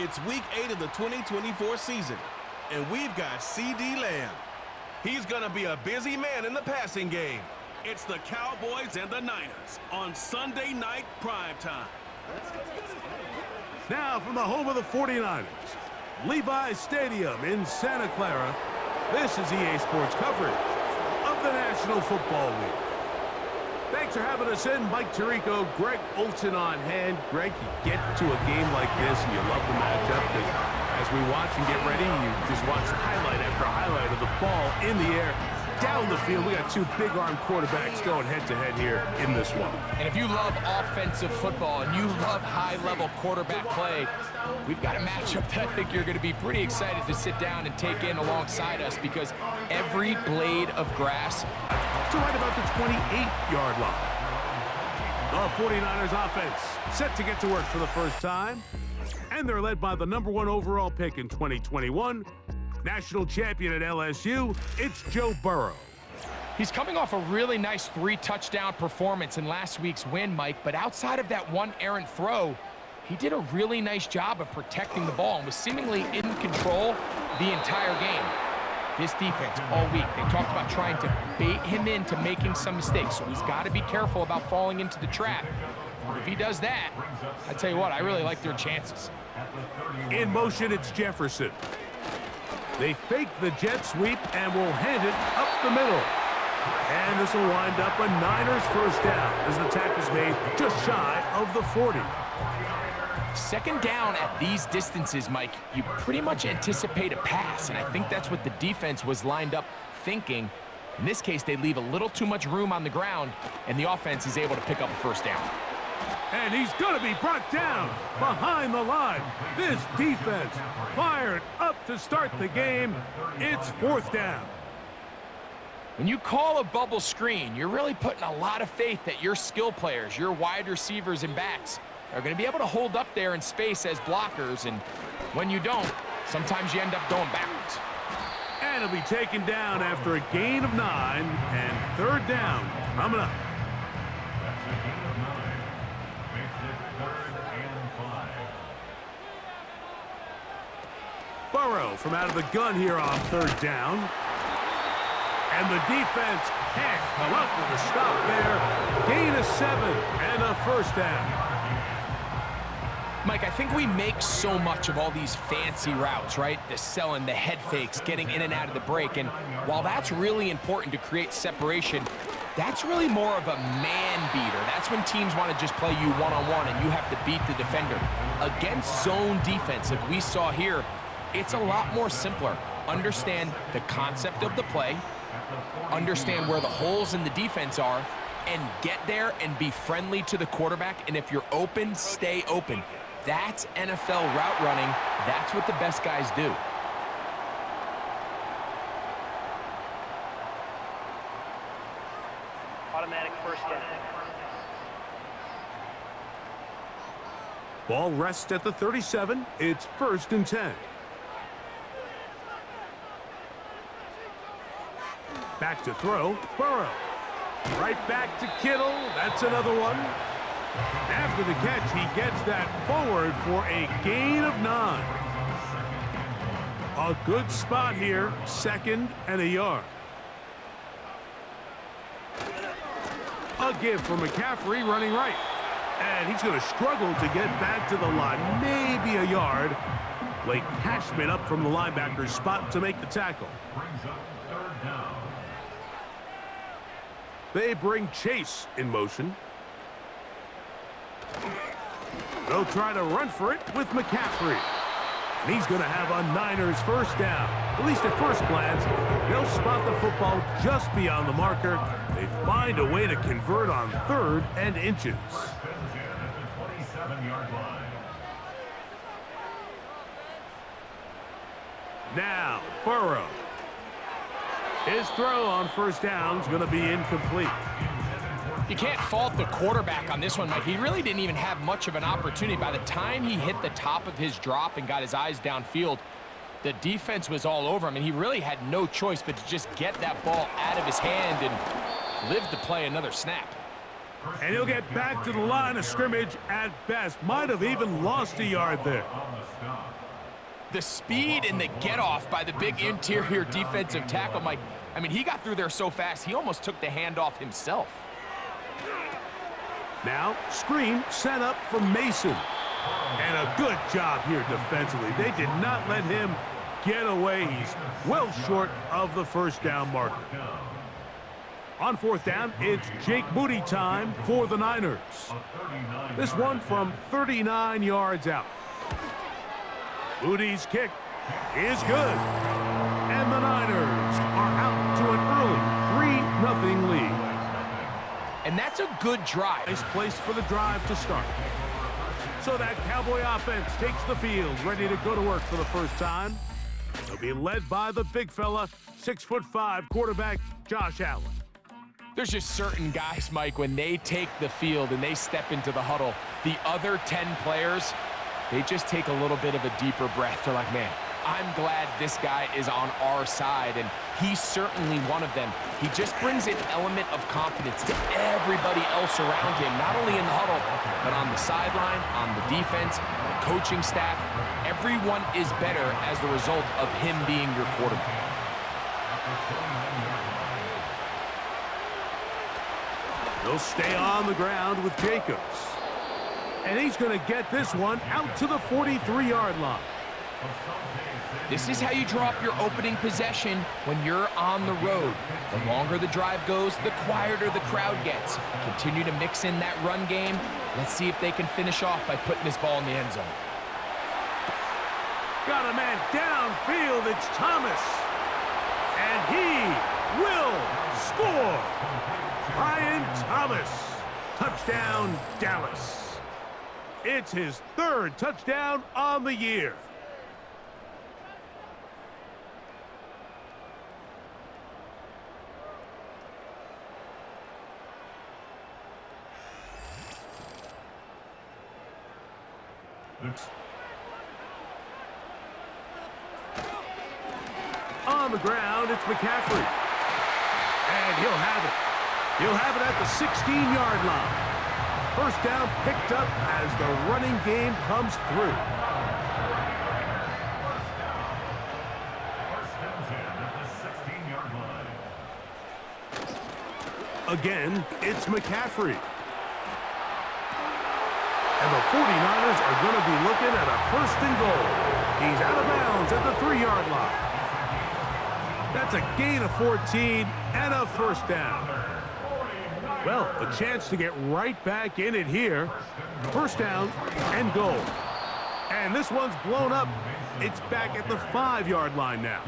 It's week 8 of the 2024 season, and we've got C.D. Lamb. He's going to be a busy man in the passing game. It's the Cowboys and the Niners on Sunday night primetime. Now from the home of the 49ers, Levi's Stadium in Santa Clara, this is EA Sports coverage of the National Football League. Thanks for having us in. Mike Tirico, Greg Olson on hand. Greg, you get to a game like this and you love the matchup because as we watch and get ready, you just watch highlight after highlight of the ball in the air, down the field. We got two big-arm quarterbacks going head-to-head here in this one. And if you love offensive football and you love high-level quarterback play, we've got a matchup that I think you're going to be pretty excited to sit down and take in alongside us because every blade of grass to right about the 28-yard line. The 49ers offense set to get to work for the first time, and they're led by the #1 overall pick in 2021, national champion at LSU, it's Joe Burrow. He's coming off a really nice 3-touchdown performance in last week's win, Mike, but outside of that one errant throw, he did a really nice job of protecting the ball and was seemingly in control the entire game. This defense all week, they talked about trying to bait him into making some mistakes, so he's got to be careful about falling into the trap. But if he does that, I tell you what, I really like their chances. In motion, it's Jefferson. They fake the jet sweep and will hand it up the middle. And this will wind up a Niners first down as the tackle's made just shy of the 40. Second down at these distances, Mike, you pretty much anticipate a pass, and I think that's what the defense was lined up thinking. In this case, they leave a little too much room on the ground, and the offense is able to pick up a first down. And he's going to be brought down behind the line. This defense fired up to start the game. It's fourth down. When you call a bubble screen, you're really putting a lot of faith that your skill players, your wide receivers and backs, are going to be able to hold up there in space as blockers, and when you don't, sometimes you end up going backwards. And he'll be taken down after a gain of 9, and third down coming up. Burrow from out of the gun here on third down. And the defense can't come up with a stop there. Gain of 7 and a first down. Mike, I think we make so much of all these fancy routes, right? The selling, the head fakes, getting in and out of the break. And while that's really important to create separation, that's really more of a man beater. That's when teams want to just play you one-on-one and you have to beat the defender. Against zone defense, like we saw here, it's a lot more simpler. Understand the concept of the play, understand where the holes in the defense are, and get there and be friendly to the quarterback. And if you're open, stay open. That's NFL route running. That's what the best guys do. Automatic first down. Ball rests at the 37. It's 1st and 10. Back to throw, Burrow. Right back to Kittle. That's another one. After the catch, he gets that forward for a gain of 9. A good spot here, 2nd and a yard. A give for McCaffrey running right. And he's going to struggle to get back to the line, maybe a yard. Blake Cashman up from the linebacker's spot to make the tackle. They bring Chase in motion. They'll try to run for it with McCaffrey. And he's going to have a Niners first down. At least at first glance, they'll spot the football just beyond the marker. They find a way to convert on 3rd and inches. Now, Burrow. His throw on first down is going to be incomplete. You can't fault the quarterback on this one, Mike. He really didn't even have much of an opportunity. By the time he hit the top of his drop and got his eyes downfield, the defense was all over him, and he really had no choice but to just get that ball out of his hand and live to play another snap. And he'll get back to the line of scrimmage at best. Might have even lost a yard there. The speed and the get-off by the big interior defensive tackle, Mike. I mean, he got through there so fast, he almost took the handoff himself. Now, screen set up for Mason. And a good job here defensively. They did not let him get away. He's well short of the first down marker. On fourth down, it's Jake Moody time for the Niners. This one from 39 yards out. Moody's kick is good. And the Niners are out to an early 3-0 lead. And that's a good drive. Nice place for the drive to start. So that Cowboy offense takes the field, ready to go to work for the first time. They'll be led by the big fella, 6'5" quarterback Josh Allen. There's just certain guys, Mike, when they take the field and they step into the huddle, the other 10 players, they just take a little bit of a deeper breath. They're like, man, I'm glad this guy is on our side, and he's certainly one of them. He just brings an element of confidence to everybody else around him, not only in the huddle, but on the sideline, on the defense, the coaching staff. Everyone is better as the result of him being your quarterback. He'll stay on the ground with Jacobs. And he's going to get this one out to the 43-yard line. This is how you draw up your opening possession when you're on the road. The longer the drive goes, the quieter the crowd gets. Continue to mix in that run game. Let's see if they can finish off by putting this ball in the end zone. Got a man downfield. It's Thomas. And he will score. Brian Thomas. Touchdown, Dallas. It's his third touchdown on the year. On the ground, it's McCaffrey. And he'll have it. He'll have it at the 16-yard line. First down picked up as the running game comes through. Again, it's McCaffrey. And the 49ers are going to be looking at a 1st and goal. He's out of bounds at the 3-yard line. That's a gain of 14 and a first down. Well, a chance to get right back in it here. First down and goal. And this one's blown up. It's back at the 5-yard line now.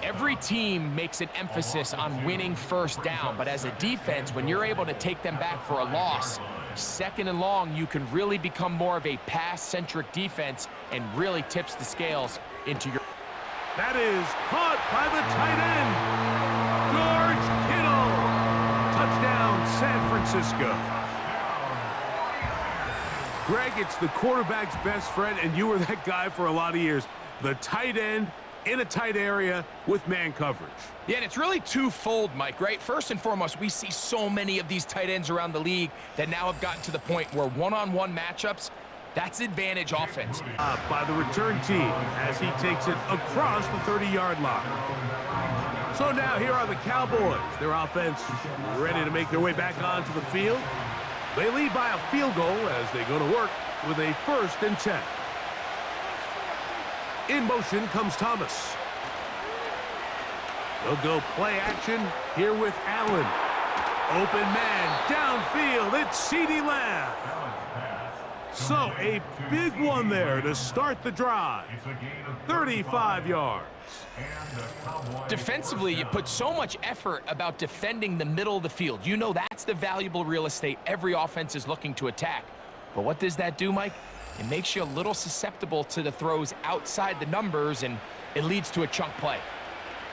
Every team makes an emphasis on winning first down, but as a defense, when you're able to take them back for a loss, 2nd and long, you can really become more of a pass-centric defense and really tips the scales into your... That is caught by the tight end, George Kittle. Touchdown, San Francisco. Greg, it's the quarterback's best friend, and you were that guy for a lot of years. The tight end in a tight area with man coverage. Yeah, and it's really twofold, Mike, right? First and foremost, we see so many of these tight ends around the league that now have gotten to the point where one-on-one matchups, that's advantage offense. By the return team as he takes it across the 30-yard line. So now here are the Cowboys. Their offense ready to make their way back onto the field. They lead by a field goal as they go to work with a 1st and 10. In motion comes Thomas. They'll go play action here with Allen. Open man downfield. It's CeeDee Lamb. So a big one there to start the drive. 35 yards. Defensively, you put so much effort about defending the middle of the field. You know that's the valuable real estate every offense is looking to attack. But what does that do, Mike? It makes you a little susceptible to the throws outside the numbers, and it leads to a chunk play.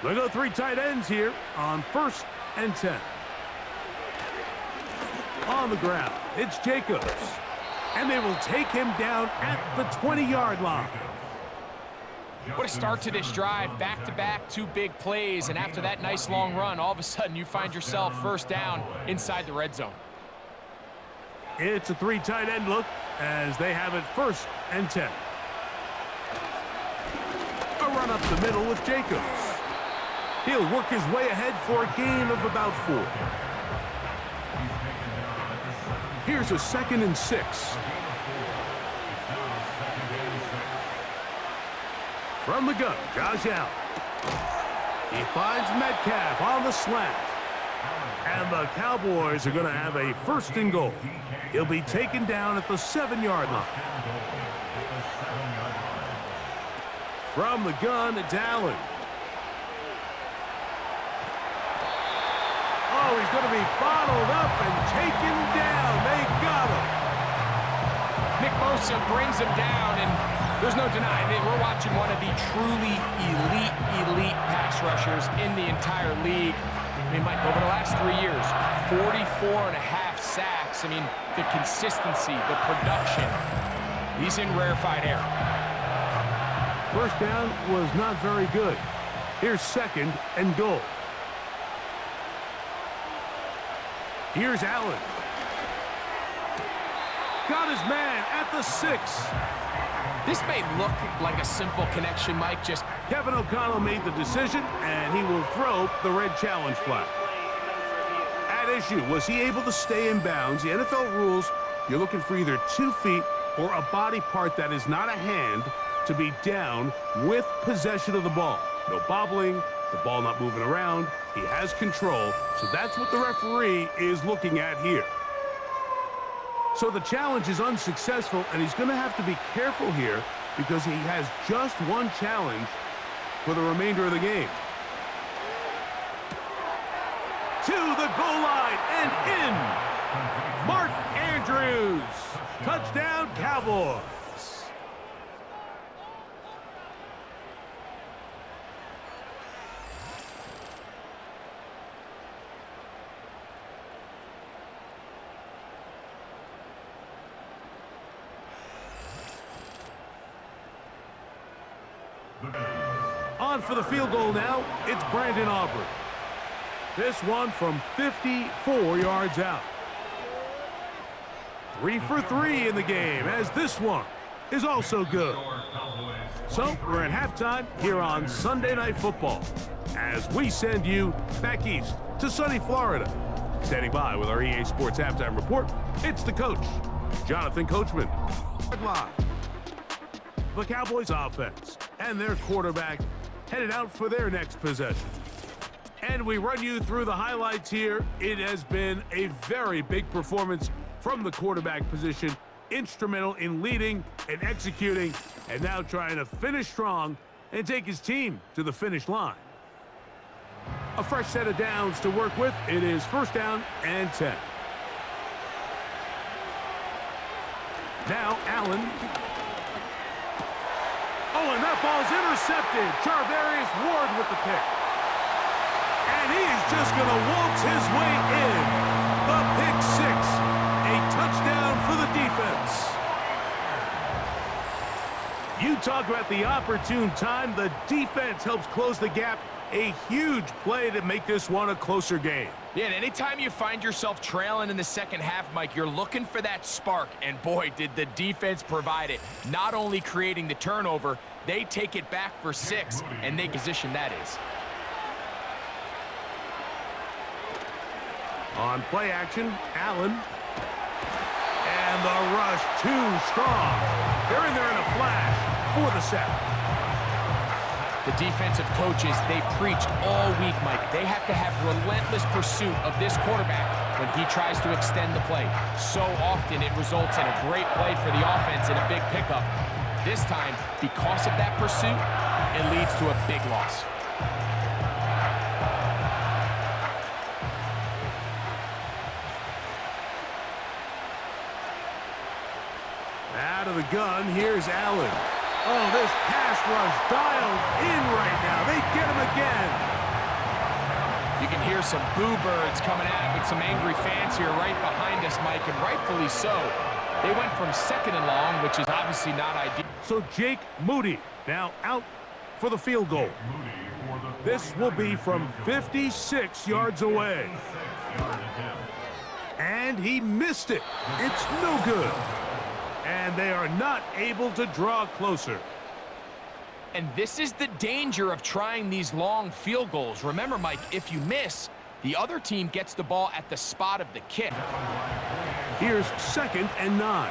They go 3 tight ends here on 1st and 10. On the ground, it's Jacobs. And they will take him down at the 20-yard line. What a start to this drive. Back-to-back, 2 big plays, and after that nice long run, all of a sudden you find yourself first down inside the red zone. It's a 3 tight end look as they have it 1st and 10. A run up the middle with Jacobs. He'll work his way ahead for a gain of about 4. Here's a 2nd and 6. From the gun, Josh Allen. He finds Metcalf on the slant. And the Cowboys are going to have a 1st and goal. He'll be taken down at the 7-yard line. From the gun, it's Allen. Oh, he's going to be bottled up and taken down. They got him. Nick Bosa brings him down, and there's no denying it. We're watching one of the truly elite pass rushers in the entire league. I mean, Mike, over the last 3 years, 44.5 sacks. I mean, the consistency, the production. He's in rarefied air. 1st down was not very good. Here's 2nd and goal. Here's Allen. Got his man at the 6. This may look like a simple connection, Mike, just... Kevin O'Connell made the decision, and he will throw the red challenge flag. At issue, was he able to stay in bounds? The NFL rules, you're looking for either 2 feet or a body part that is not a hand to be down with possession of the ball. No bobbling, the ball not moving around. He has control, so that's what the referee is looking at here. So the challenge is unsuccessful, and he's going to have to be careful here because he has just 1 challenge for the remainder of the game. To the goal line and in. Mark Andrews. Touchdown, Cowboys. On for the field goal now, it's Brandon Aubrey. This one from 54 yards out. 3 for 3 in the game, as this one is also good. So we're at halftime here on Sunday Night Football, as we send you back east to sunny Florida. Standing by with our EA Sports Halftime Report, it's the coach, Jonathan Coachman. Live. The Cowboys offense and their quarterback headed out for their next possession. And we run you through the highlights here. It has been a very big performance from the quarterback position, instrumental in leading and executing, and now trying to finish strong and take his team to the finish line. A fresh set of downs to work with. It is 1st down and 10. Now Allen. Oh, and that ball's intercepted. Charvarius Ward with the pick. And he is just going to waltz his way in. The pick 6. A touchdown for the defense. You talk about the opportune time. The defense helps close the gap. A huge play to make this one a closer game. Yeah, and anytime you find yourself trailing in the second half, Mike, you're looking for that spark. And boy, did the defense provide it. Not only creating the turnover, they take it back for 6, and they position that is. On play action, Allen. And the rush too strong. They're in there in a flash for the sack. The defensive coaches, they preached all week, Mike. They have to have relentless pursuit of this quarterback when he tries to extend the play. So often it results in a great play for the offense and a big pickup. This time, because of that pursuit, it leads to a big loss. Out of the gun, here's Allen. Oh, this pass rush dialed in right now. They get him again. You can hear some boo birds coming out with some angry fans here right behind us, Mike, and rightfully so. They went from 2nd and long, which is obviously not ideal. So Jake Moody now out for the field goal. This will be from 56 yards away. And and he missed it. It's no good. And they are not able to draw closer. And this is the danger of trying these long field goals. Remember, Mike, if you miss, the other team gets the ball at the spot of the kick. Here's 2nd and 9.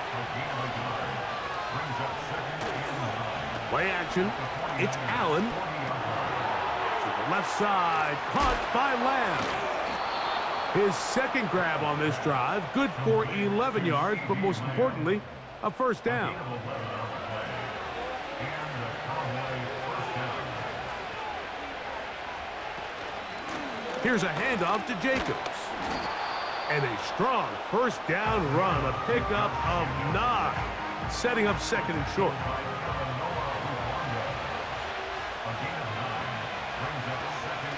Play action. It's Allen. To the left side. Caught by Lamb. His 2nd grab on this drive. Good for 11 yards, but most importantly, a 1st down. Here's a handoff to Jacobs. And a strong 1st down run, a pickup of 9, setting up 2nd and short.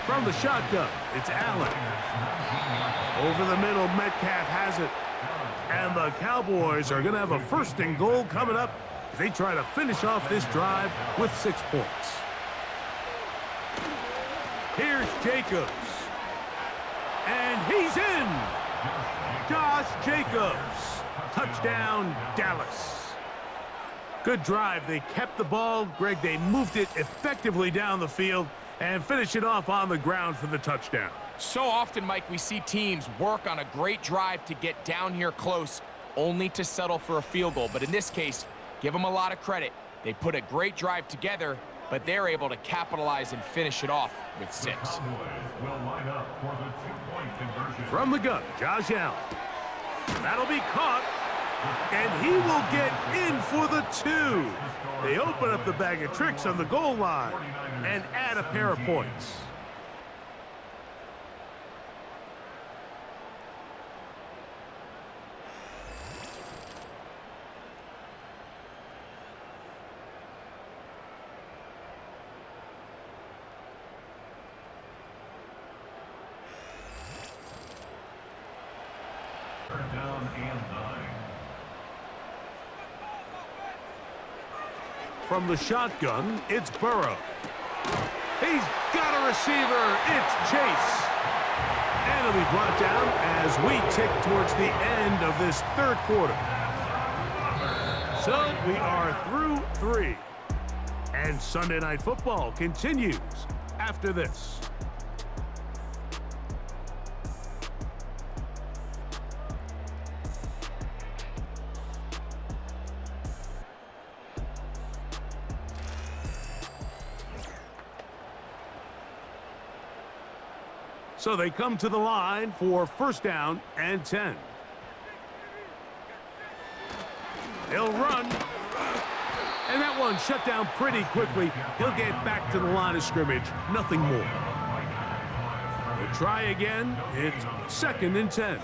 From the shotgun, it's Allen. Over the middle, Metcalf has it. And the Cowboys are going to have a 1st and goal coming up as they try to finish off this drive with 6 points. Here's Jacobs. And he's in! Josh Jacobs. Touchdown, Dallas. Good drive. They kept the ball. Greg, they moved it effectively down the field and finished it off on the ground for the touchdown. So often, Mike, we see teams work on a great drive to get down here close, only to settle for a field goal. But in this case, give them a lot of credit. They put a great drive together, but they're able to capitalize and finish it off with 6. From the gun, Josh Allen. That'll be caught, and he will get in for the 2. They open up the bag of tricks on the goal line and add a pair of points. Down and 9. From the shotgun, it's Burrow. He's got a receiver. It's Chase. And he'll be brought down as we tick towards the end of this 3rd quarter. So we are through 3. And Sunday Night Football continues after this. So they come to the line for 1st down and 10. He'll run. And that one shut down pretty quickly. He'll get back to the line of scrimmage. Nothing more. They'll try again. It's 2nd and 10.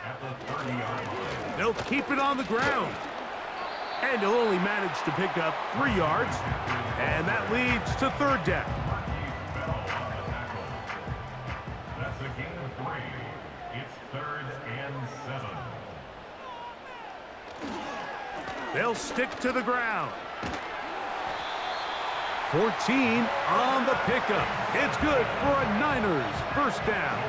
At the 30-yard line. They'll keep it on the ground. And he'll only manage to pick up 3 yards. And that leads to 3rd down. That's a gain of 3. It's 3rd and 7. They'll stick to the ground. 14 on the pickup. It's good for a Niners 1st down.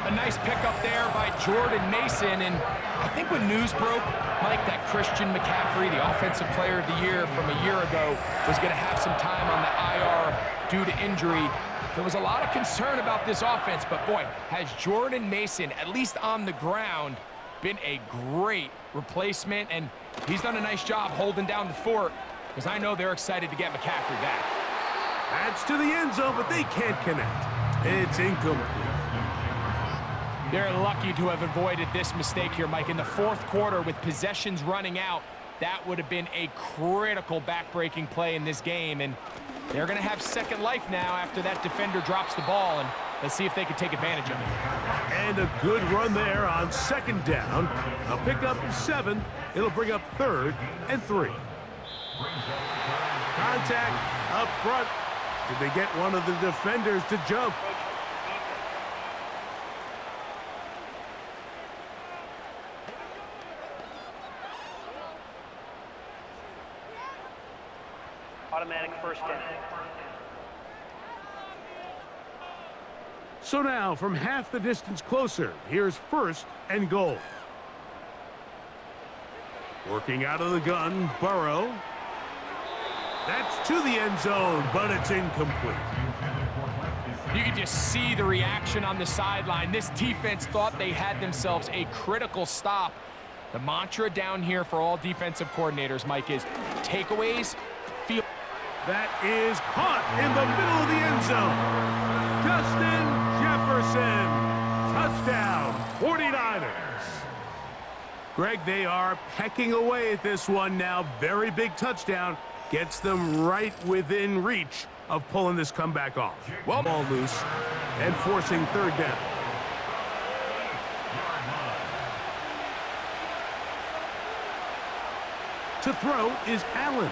A nice pickup there by Jordan Mason, and I think when news broke, Mike, that Christian McCaffrey, the Offensive Player of the Year from a year ago, was going to have some time on the IR due to injury, there was a lot of concern about this offense, but boy, has Jordan Mason, at least on the ground, been a great replacement, and he's done a nice job holding down the fort, because I know they're excited to get McCaffrey back. That's to the end zone, but they can't connect. It's incomplete. They're lucky to have avoided this mistake here, Mike. In the 4th quarter, with possessions running out, that would have been a critical back-breaking play in this game, and they're going to have second life now after that defender drops the ball, and let's see if they can take advantage of it. And a good run there on 2nd down. A pickup of 7. It'll bring up 3rd and 3. Contact up front. Did they get one of the defenders to jump? Automatic 1st down. So now, from half the distance closer, here's 1st and goal. Working out of the gun, Burrow. That's to the end zone, but it's incomplete. You can just see the reaction on the sideline. This defense thought they had themselves a critical stop. The mantra down here for all defensive coordinators, Mike, is takeaways, feel. That is caught in the middle of the end zone. Justin Jefferson, touchdown, 49ers. Greg, they are pecking away at this one now. Very big touchdown. Gets them right within reach of pulling this comeback off. Well, ball loose and forcing 3rd down. To throw is Allen.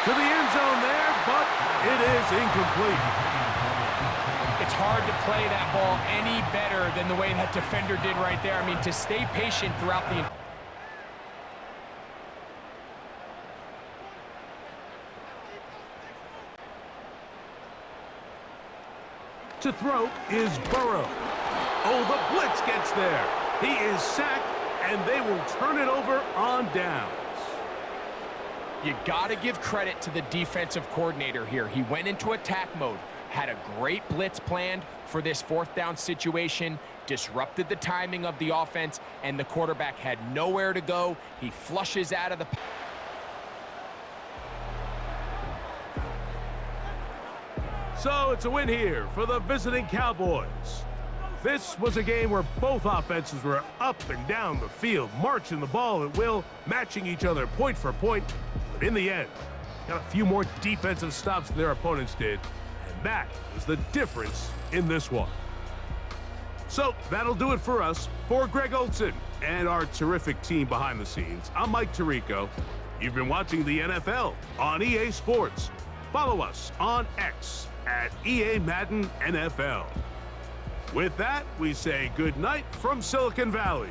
To the end zone there, but it is incomplete. it's hard to play that ball any better than the way that defender did right there. I mean, to stay patient throughout the... To throw is Burrow. Oh, the blitz gets there. He is sacked, and they will turn it over on downs. You got to give credit to the defensive coordinator here. He went into attack mode, had a great blitz planned for this 4th down situation, disrupted the timing of the offense, and the quarterback had nowhere to go. He flushes out of the... So it's a win here for the visiting Cowboys. This was a game where both offenses were up and down the field, marching the ball at will, matching each other point for point. But in the end, got a few more defensive stops than their opponents did, and that was the difference in this one. So that'll do it for us. For Greg Olson and our terrific team behind the scenes, I'm Mike Tirico. You've been watching the NFL on EA Sports. Follow us on X at EA Madden NFL. With that, we say good night from Silicon Valley.